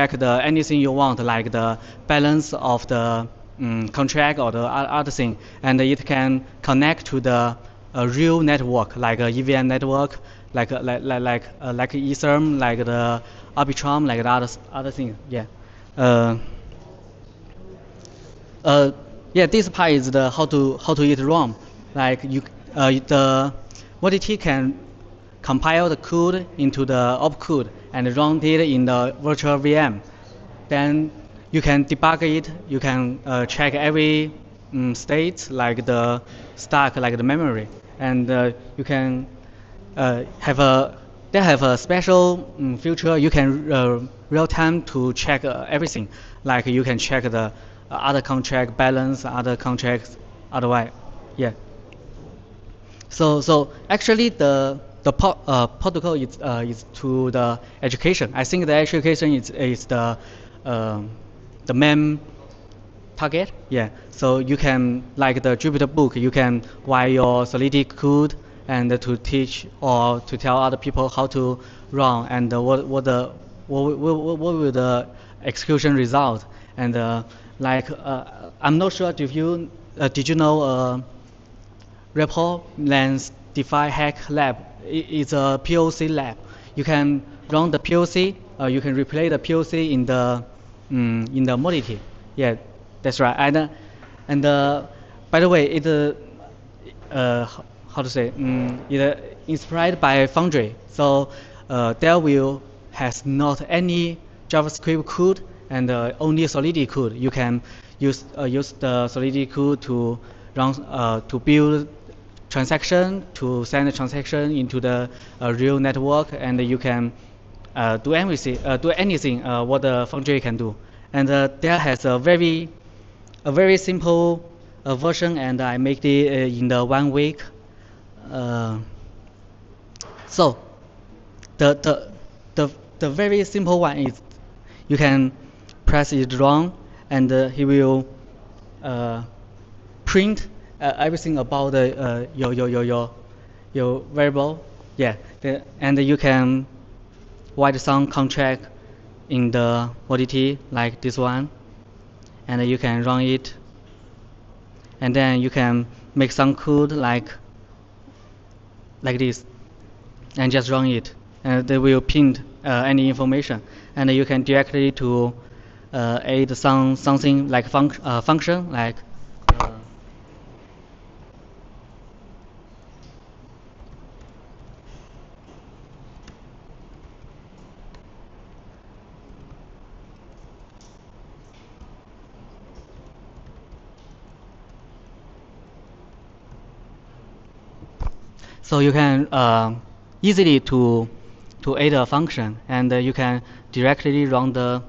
check the anything you want, like the balance of the contract or the other thing, and it can connect to the real network, like a EVM network, like Ethereum, like the Arbitrum, like the other thing. Yeah. Uh, uh, yeah, this part is the how to use ROM. Like the modT can compile the code into the opcode and run it in the virtual VM. Then you can debug it. You can check every state, like the stack, like the memory, and you can have a they have a special feature. You can real time to check everything. Like you can check the other contract balance, other contracts, otherwise, yeah. So actually the protocol is to the education. I think the education is the main target. Yeah. So you can like the Jupyter book, you can write your Solidity code and to teach or to tell other people how to run and what will the execution result and I'm not sure if you did you know Rapport Lens DeFi Hack Lab. It's a POC lab. You can run the POC. You can replay the POC in the modality. Yeah, that's right. And by the way, how to say? It inspired by Foundry. So there will has not any JavaScript code and only Solidity code. You can use the Solidity code to run to build transaction, to send a transaction into the real network, and you can do anything what the Foundry can do. And there has a very simple version, and I make it in the 1 week. Uh, so the, the the very simple one is you can press it wrong, and he will uh, print everything about your variable. Yeah, and you can write some contract in the modality like this one, and you can run it, and then you can make some code like this, and just run it, and they will print any information, and you can directly to add something like function like. Uh, So you can easily to add a function, and you can directly run the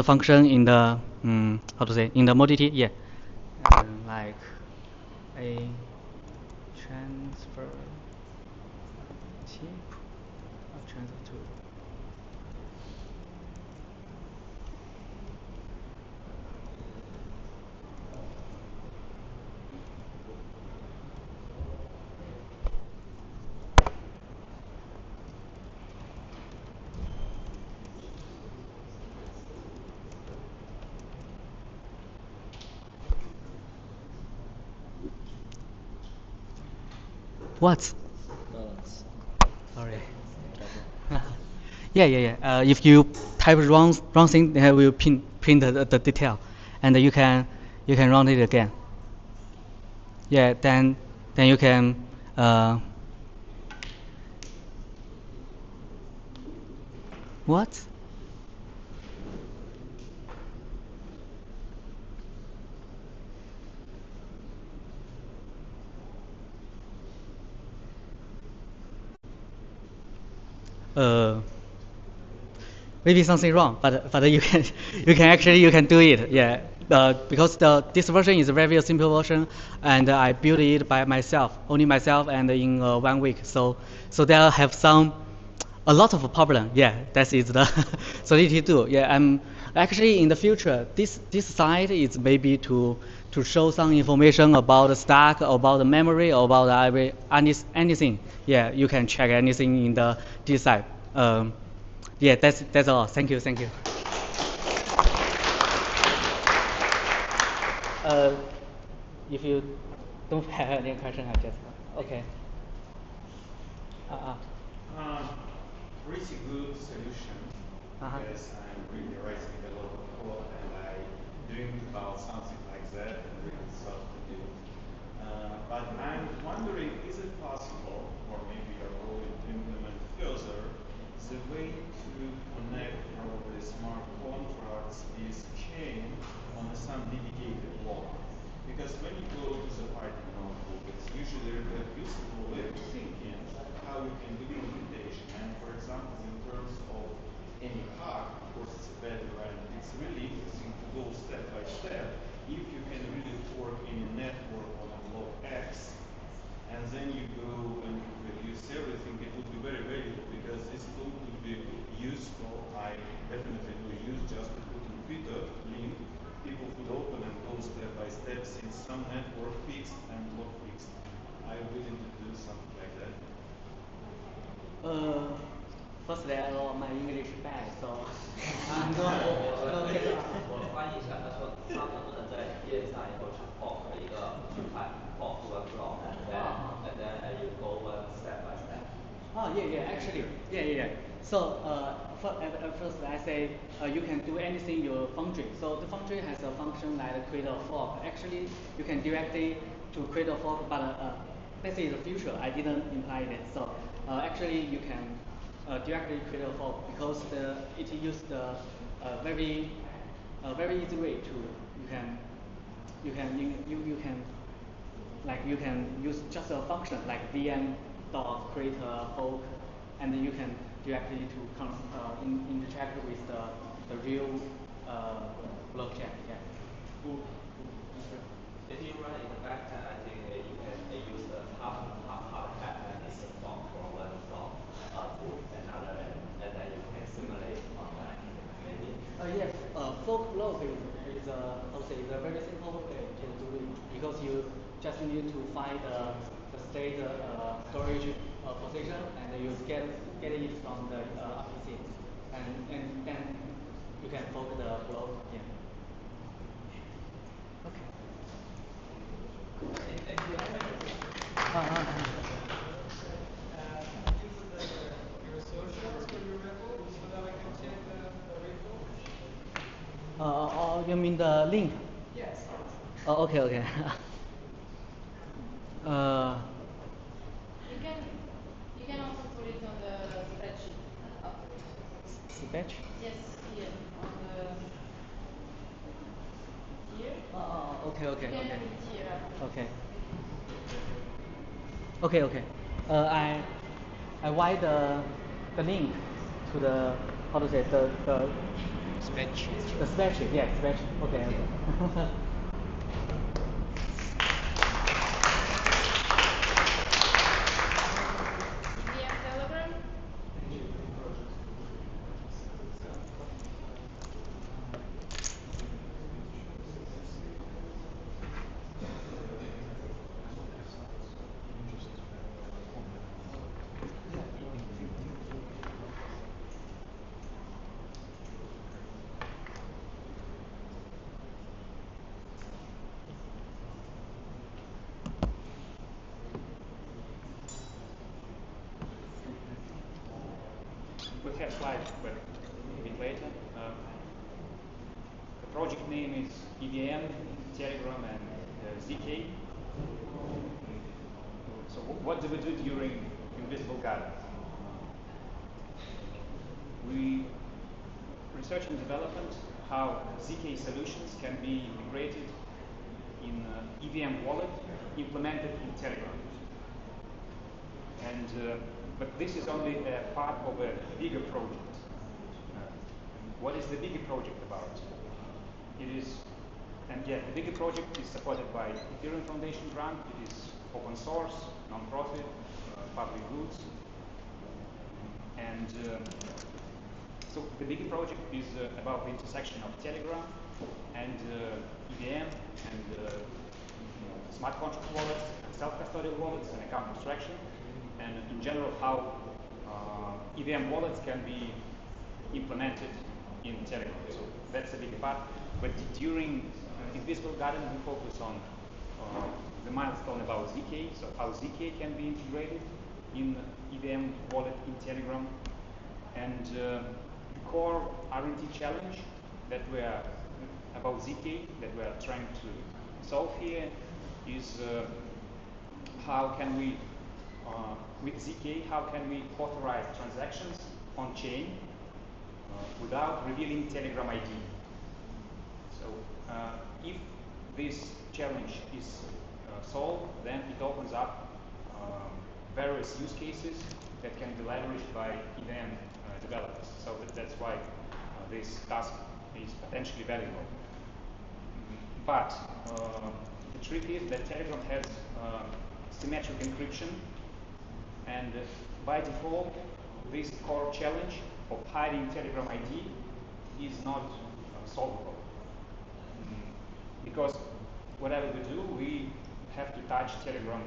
function in the how to say in the modality. Yeah, like a transfer type or transfer to. What? Sorry. Yeah. If you type wrong thing, they will print the detail, and you can run it again. Yeah, then you can what? Uh, maybe something wrong, but you can you can do it. Yeah, because this version is a very simple version, and I built it by myself, only myself, and in 1 week. So there have a lot of problem. Yeah, that is the Solidity too. Yeah, I'm actually in the future. This site is maybe to show some information about the stack, about the memory, about anything. Yeah, you can check anything in the this site. Yeah, that's all. Thank you, thank you. Uh, if you don't have any question, I just okay. Uh, Um, Pretty good solution because I'm really writing a lot of code and I dreamed about something like that and really thought to do. But I'm wondering, is it possible, or maybe you're going to implement further, the way to connect probably smart contracts is chain on some dedicated block? Because when you go to the Python notebook, it's usually a useful way of thinking how you can do computation. And for example, in terms of any hack, of course it's a better, and it's really interesting to go step by step. If you can really fork any network on a block X, and then you go and you reduce everything, it would be very valuable because this tool could be useful. I definitely do use just to put in Twitter link. People could open and go step by step since some network fixed and block fixed. Are you willing to do something like that? firstly, I know my English bad, so I'm 我翻译一下，他说他能不能在页上以后去 pop 一个去看 pop one block and then you go one step by step. Oh yeah, actually, yeah. So at first I say you can do anything your Foundry. So the Foundry has a function like create a fork. Actually, you can directly to create a fork, but this is the future. I didn't imply it. So actually, you can directly create a fork because it uses the very easy way to you can like you can use just a function like vm dot create a fork, and then you can directly to interact with the real blockchain. Yeah. Cool. If you run in the backend, I think you can use the hard hat mechanism from one block to another, and then you can simulate on that. Maybe. Yes, fork block is a very simple way to do it because you just need to find the state storage position, and you get it from the RPC, and then you can fork the block. Yeah. Okay. Thank you. Your socials for your repo so that I can check the repo? You mean the link? Yes. Oh, okay. You can also put it on the spreadsheet afterwards. Sketch? Yes, here on the here. Okay. You can put it here afterwards. Okay. I write the link to the how to say the Spreadsheet. the spreadsheet. Yeah, spreadsheet. Okay. VM Telegram. We have slides, but a bit later. The project name is EVM, Telegram, and ZK. So what do we do during Invisible Garden? We research and development how ZK solutions can be integrated in EVM wallet implemented in Telegram. And but this is only a part of a bigger project. What is the bigger project about? It is, and yeah, the bigger project is supported by Ethereum Foundation grant. It is open source, non-profit, public goods, and so the bigger project is about the intersection of Telegram and EVM and smart contract wallets, self-custodial wallets, and account abstraction, and in general how EVM wallets can be implemented in Telegram. So that's a big part. But during Invisible Garden, we focus on the milestone about ZK, so how ZK can be integrated in EVM wallet in Telegram. And the core R&D challenge that we are about ZK that we are trying to solve here is how can we, with ZK, how can we authorize transactions on chain without revealing Telegram ID. So if this challenge is solved, then it opens up various use cases that can be leveraged by EVM developers. So that's why this task is potentially valuable. But the trick is that Telegram has symmetric encryption, and by default, this core challenge of hiding Telegram ID is not solvable. Because whatever we do, we have to touch Telegram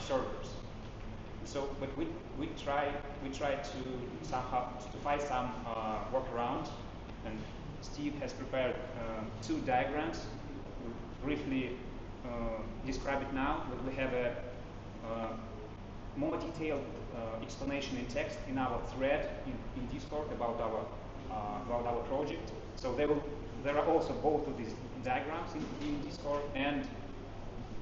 servers. So, but we try to somehow to find some workaround, and Steve has prepared 2 diagrams. We'll briefly describe it now, but we have a more detailed explanation in text in our thread in Discord about our project. So there are also both of these diagrams in Discord, and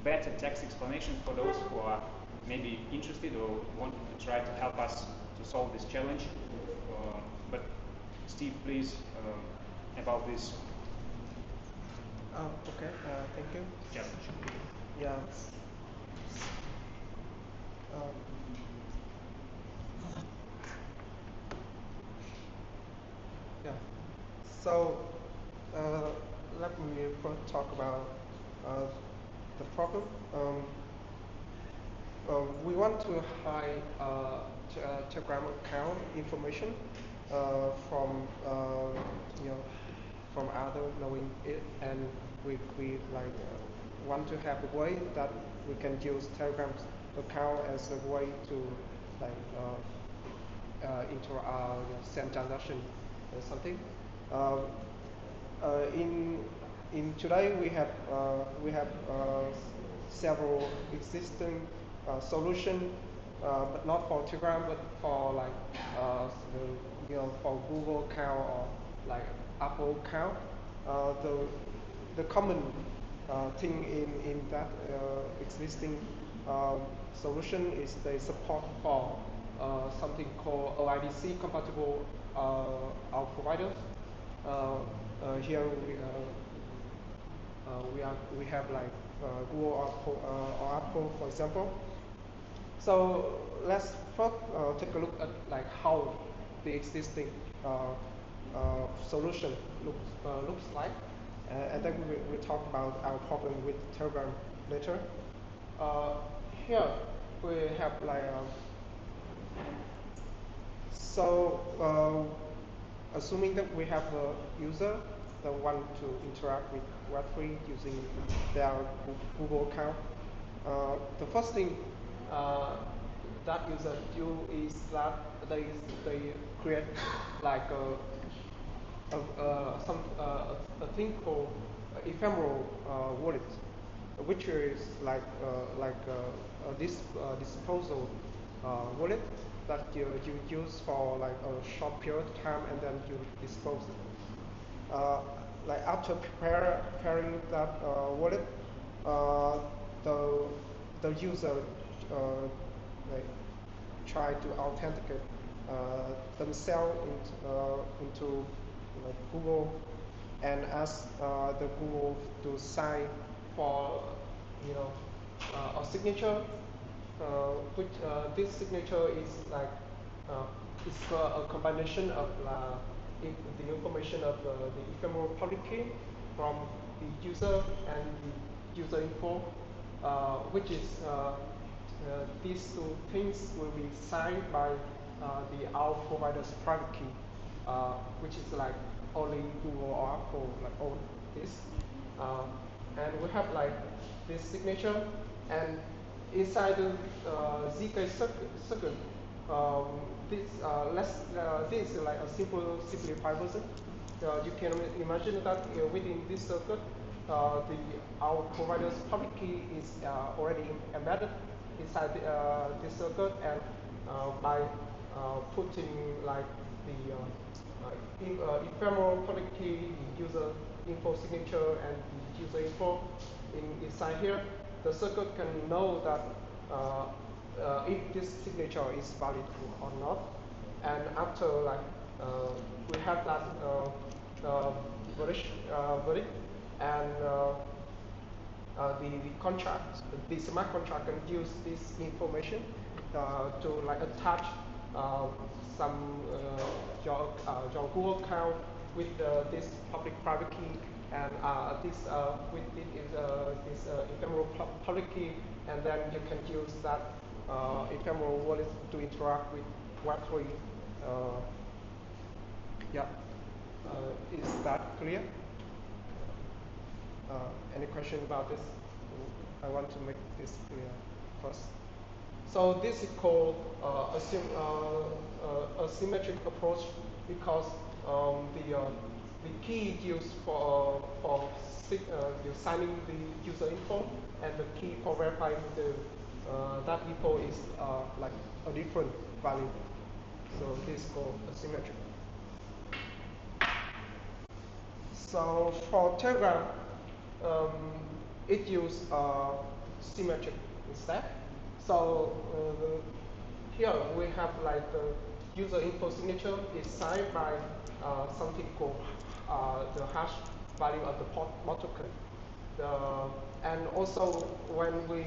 better text explanations for those who are maybe interested or want to try to help us to solve this challenge. But Steve, please, about this. Okay, thank you. Challenge. Yeah. Yeah. So let me first talk about the problem. We want to hide Telegram account information from from other knowing it, and we want to have a way that we can use Telegram's account as a way to into our send transaction or something. In today we have several existing solution, but not for Telegram, but for for Google account or like Apple account. The common thing in that existing solution is they support for something called OIDC compatible our providers. Here we have like Google or Apple, for example. So let's first take a look at like how the existing solution looks like, and then we talk about our problem with Telegram later. Here we have like assuming that we have a user that want to interact with Web3 using their Google account. The first thing that user do is that they create like a thing called ephemeral wallet, which is like this disposal wallet that you use for like a short period of time and then you dispose it. Like after preparing that wallet, the user like try to authenticate themselves into Google and ask the Google to sign for a signature, which this signature is like it's a combination of the information of the ephemeral public key from the user and the user info, which is these 2 things will be signed by our provider's private key, which is like only Google or Apple like own this, and we have like this signature, and inside the ZK circuit this is like a simplified version. You can imagine that within this circuit, our provider's public key is already embedded inside this circuit, and by putting like the ephemeral public key, the user info signature, and the user info inside here, the circuit can know that if this signature is valid or not. And after like we have that verdict, and the contract, the smart contract can use this information to like attach some your Google account with this public-private key, and this with this ephemeral public key, and then you can use that ephemeral wallet to interact with Web3. Yeah, is that clear? Any question about this? I want to make this clear first. So this is called a symmetric approach, because the key used for signing the user info and the key for verifying that info is like a different value. So this is called asymmetric. So for Telegram, it uses symmetric instead. So here we have like the user info signature is signed by something called the hash value of the mod token. And also when we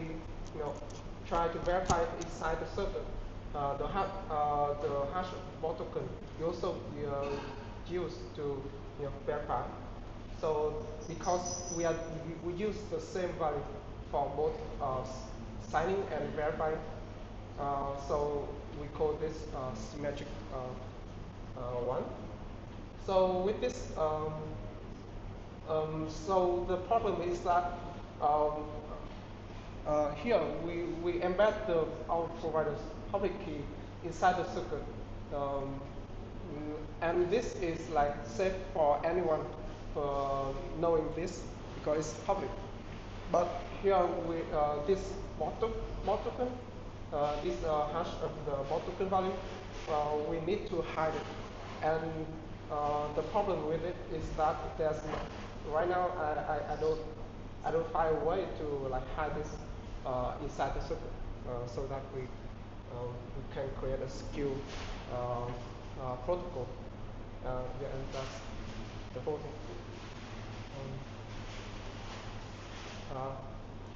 try to verify inside the server, the hash mod token we also use to verify. So because we use the same value for both signing and verifying, so we call this symmetric one. So with this, so the problem is that here we embed our provider's public key inside the circuit, and this is like safe for anyone knowing this because it's public. But here this mod token, this hash of the mod token value, we need to hide it. And the problem with it is that there's right now I don't find a way to like hide this inside the circuit, so that we can create a secure protocol. Yeah, and that's the whole thing.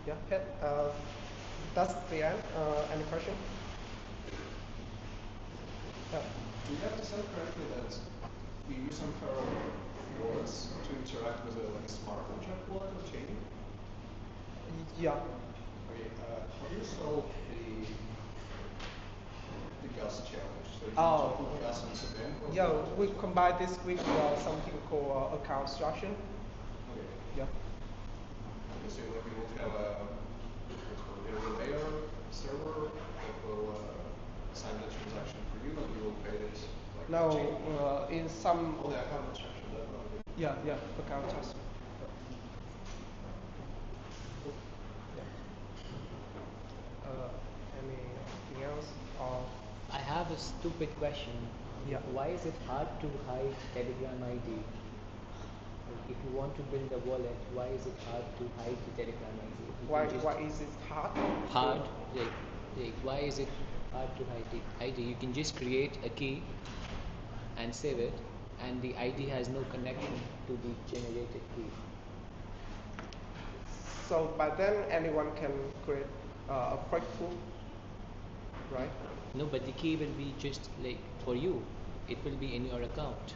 Yeah, that's the end. Any question? Yeah. Do you have to say correctly that you use some kind of wallets to interact with a smart contract wallet or chain? Yeah. Okay, how do you solve the gas challenge? So you put gas on the bank? Yeah, we combine this with something called account abstraction. Okay. Yeah. So like you will have a layer server that will sign the transaction for you, and you will pay it like No, in some. Oh, the account abstraction. Yeah, account abstraction. Anything else? Or I have a stupid question. Yeah. Why is it hard to hide Telegram ID? If you want to build a wallet, why is it hard to hide the Telegram ID? why is it hard? Hard? Why is it hard to hide the ID? You can just create a key and save it, and the ID has no connection to the generated key. So by then anyone can create a quick proof, right? No, but the key will be just like for you. It will be in your account.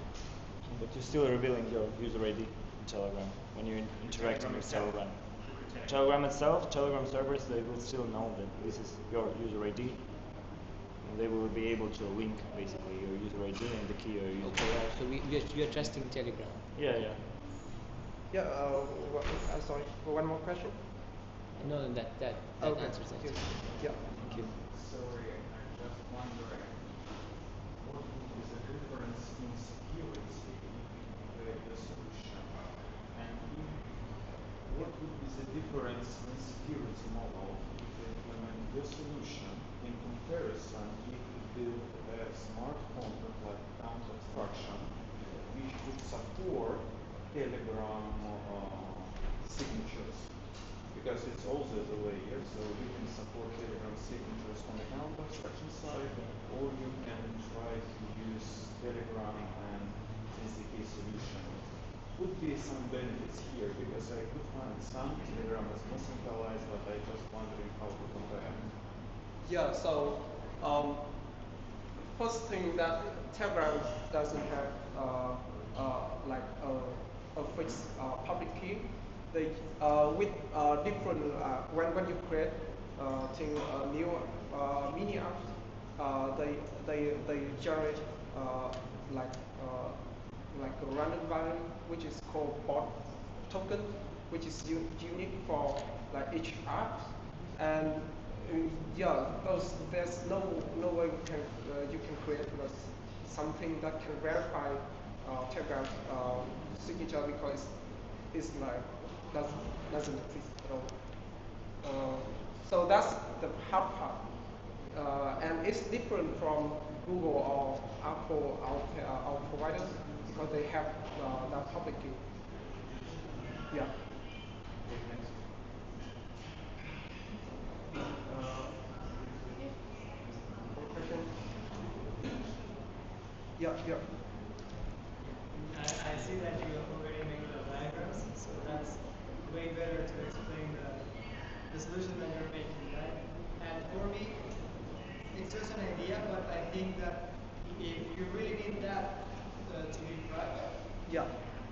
But you're still revealing your user ID in Telegram when you're interacting with Telegram. Telegram itself, Telegram servers, they will still know that this is your user ID. And they will be able to link basically your user ID and the key or user Okay, so we are trusting Telegram. Yeah. Yeah. Sorry. One more question. No, that Okay. answers it. Yeah. Thank you. Sorry, I'm just wondering, different security model to implement your solution. In comparison, you could build a smart contract like account abstraction, which would support Telegram signatures, because it's also the layer, so you can support Telegram signatures on the account abstraction side, or you can try to use Telegram and SDK solution. Would be some benefits here, because I could find some Telegram is more centralized, but I just wondering how to compare. Yeah, so first thing that Telegram doesn't have like a fixed public key. They with different when you create thing new mini apps, they generate like like a random variable which is called bot token, which is unique for like each app, and yeah, there's no way you can create something that can verify Telegram signature, because it's like doesn't exist at all. So that's the hard part, and it's different from Google or Apple our providers, because they have that public key. Yeah. Yeah, yeah. I see that you already make the diagrams, so that's way better to explain the solution that you're making, right? And for me, it's just an idea, but I think that if you really need that to be private, yeah,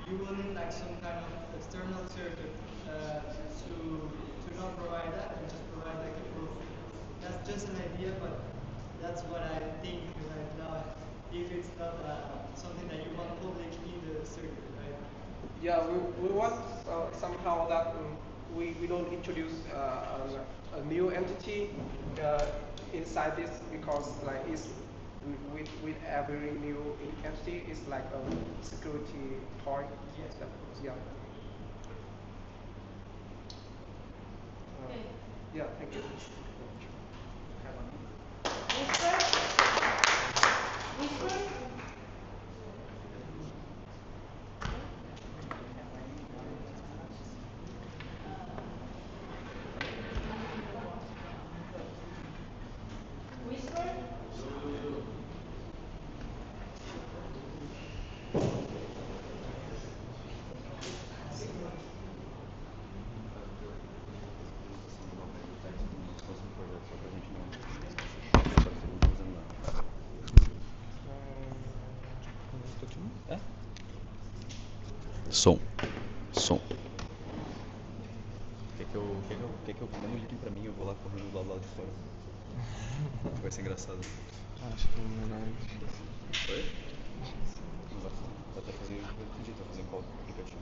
you will need like some kind of external circuit to not provide that and just provide like a proof. That's just an idea, but that's what I think right now. If it's not something that you want public in the circuit, right? Yeah, we want somehow that we don't introduce a new entity inside this, because like it's with every new entity is like a security point. Yes. Yeah. Okay. Yeah. Thank you. Whisper? Whisper? Som. Quer que eu mande o link pra mim? Eu vou lá correndo do lado de fora. Vai ser engraçado. Acho que não é. Oi? Não vai estar fazendo. Eu entendi, tá fazendo qual aplicativo?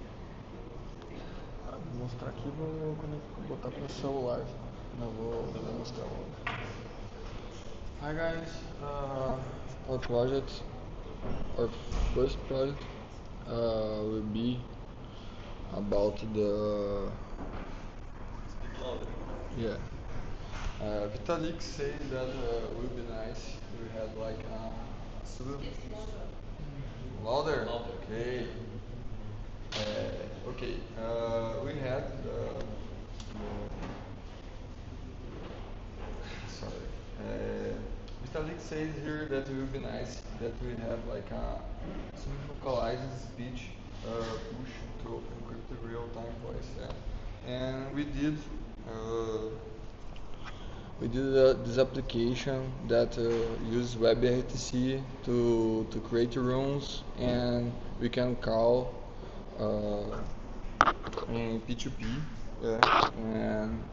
Vou mostrar aqui e vou botar pro celular. Não vou mostrar logo. Hi guys, our first project will be about the Vitalik said that would be nice. We had like louder. Okay. We had sorry. Vitalik says here that it would be nice that we have like a localized speech push to encrypt real-time voice. Yeah. And we did this application that uses WebRTC to create rooms, and we can call in P2P. Yeah. And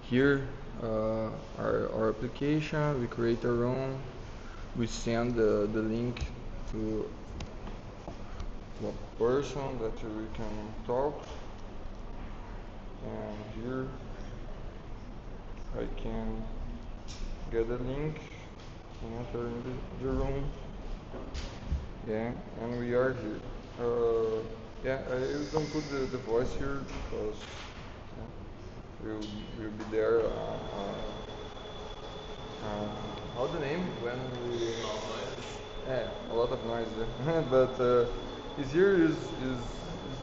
here our application, we create a room, we send the link to a person that we can talk, and here I can get a link, enter in the room, yeah, and we are here. I don't put the voice here because will be there. How's the name when we? Yeah, a lot of noise there. But is here is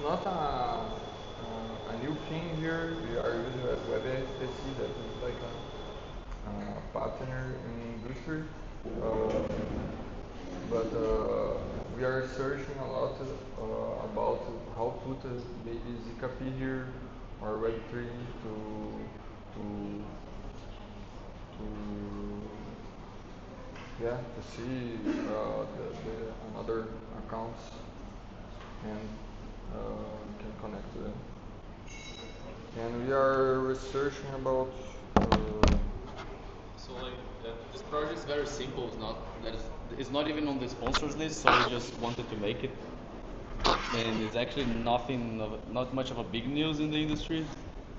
not a new thing here. We are using WebSC that is like a partner in industry. But we are searching a lot about how to put maybe ZKP here or Web3 to to see the another accounts and can connect to them. And we are researching about. So like this project is very simple. It's not even on the sponsors list. So we just wanted to make it, and it's actually not much of a big news in the industry.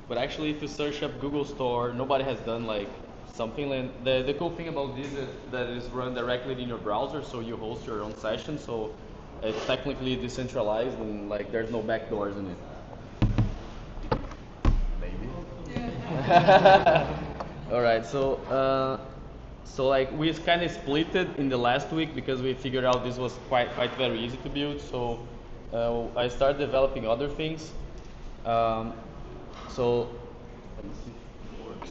But actually, if you search up Google Store, nobody has done like something like the cool thing about this is that it's run directly in your browser, so you host your own session, so it's technically decentralized and like there's no backdoors in it. Maybe. Yeah. All right, so like we kind of split it in the last week because we figured out this was quite very easy to build. So I started developing other things. So let me see if it works.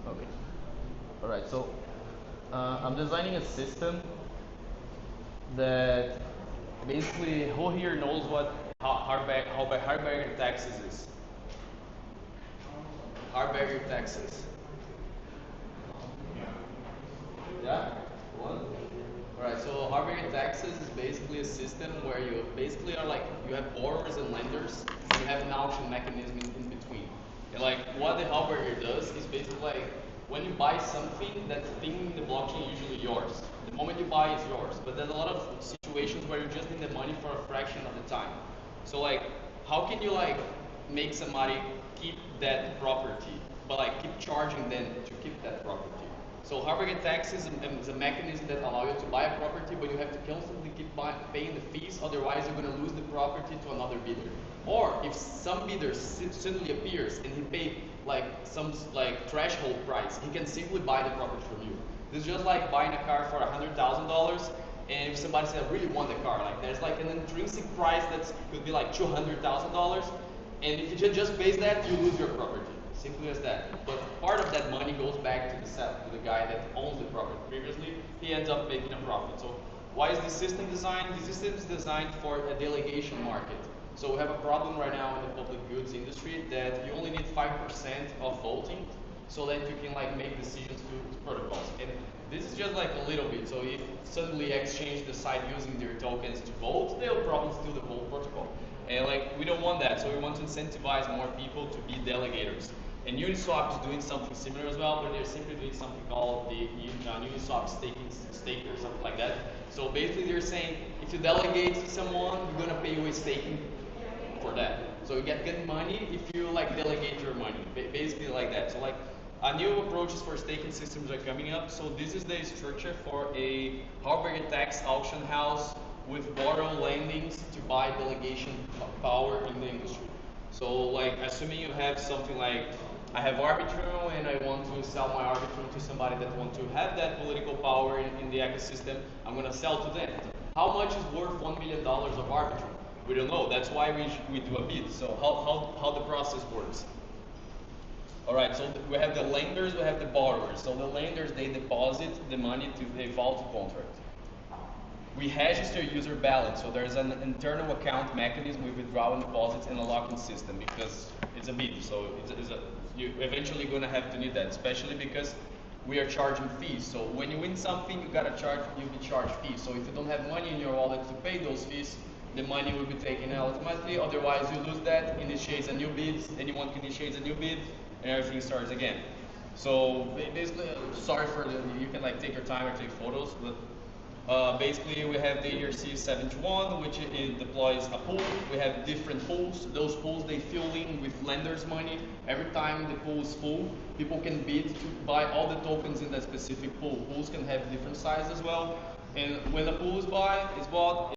Okay. All right. So I'm designing a system that basically who here knows what Harberger, Texas is? Harberger, Texas. Yeah. One. All right. So Harberger, Texas is basically a system where you basically are like you have borrowers and lenders, and you have an auction mechanism in between. And like what the Harberger does is basically like when you buy something, that thing in the blockchain is usually yours. The moment you buy, it's yours. But there's a lot of situations where you just need the money for a fraction of the time. So like, how can you like make somebody keep that property, but like keep charging them to keep that property? So Harberger tax is a mechanism that allows you to buy a property, but you have to constantly keep paying the fees, otherwise you're going to lose the property to another bidder. Or if some bidder suddenly appears and he paid like some like threshold price, he can simply buy the property from you. This is just like buying a car for $100,000, and if somebody says, I really want the car, like there's like an intrinsic price that could be like $200,000, and if you just base that, you lose your property. Simply as that. But part of that money goes back to the guy that owns the property previously. He ends up making a profit. So why is this system designed? This system is designed for a delegation market. So we have a problem right now in the public goods industry that you only need 5% of voting so that you can like make decisions to protocols. And this is just like a little bit. So if suddenly Exchange decide using their tokens to vote, they'll probably steal the whole protocol. And like we don't want that. So we want to incentivize more people to be delegators. And Uniswap is doing something similar as well, but they're simply doing something called the Uniswap stake or something like that. So basically they're saying, if you delegate to someone, you're gonna pay you a staking for that. So you get money if you like delegate your money, basically like that. So like new approaches for staking systems are coming up. So this is the structure for a Harberger tax auction house with borrow lendings to buy delegation power in the industry. So like assuming you have something like, I have Arbitrum and I want to sell my Arbitrum to somebody that wants to have that political power in the ecosystem, I'm going to sell to them. How much is worth $1 million of Arbitrum? We don't know. That's why we do a bid. So how the process works. All right, so we have the lenders, we have the borrowers. So the lenders, they deposit the money to the vault contract. We register user balance, so there's an internal account mechanism with withdrawal deposits and a locking system because it's a bid. So you're eventually going to have to need that, especially because we are charging fees. So when you win something, you'll be charged fees. So if you don't have money in your wallet to pay those fees, the money will be taken out automatically. Otherwise, you lose that, initiates a new bid, anyone can initiate a new bid, and everything starts again. So basically, sorry for you can like take your time or take photos, but basically, we have the ERC-71, which it deploys a pool. We have different pools. Those pools, they fill in with lenders' money. Every time the pool is full, people can bid to buy all the tokens in that specific pool. Pools can have different sizes as well. And when the pool is bought,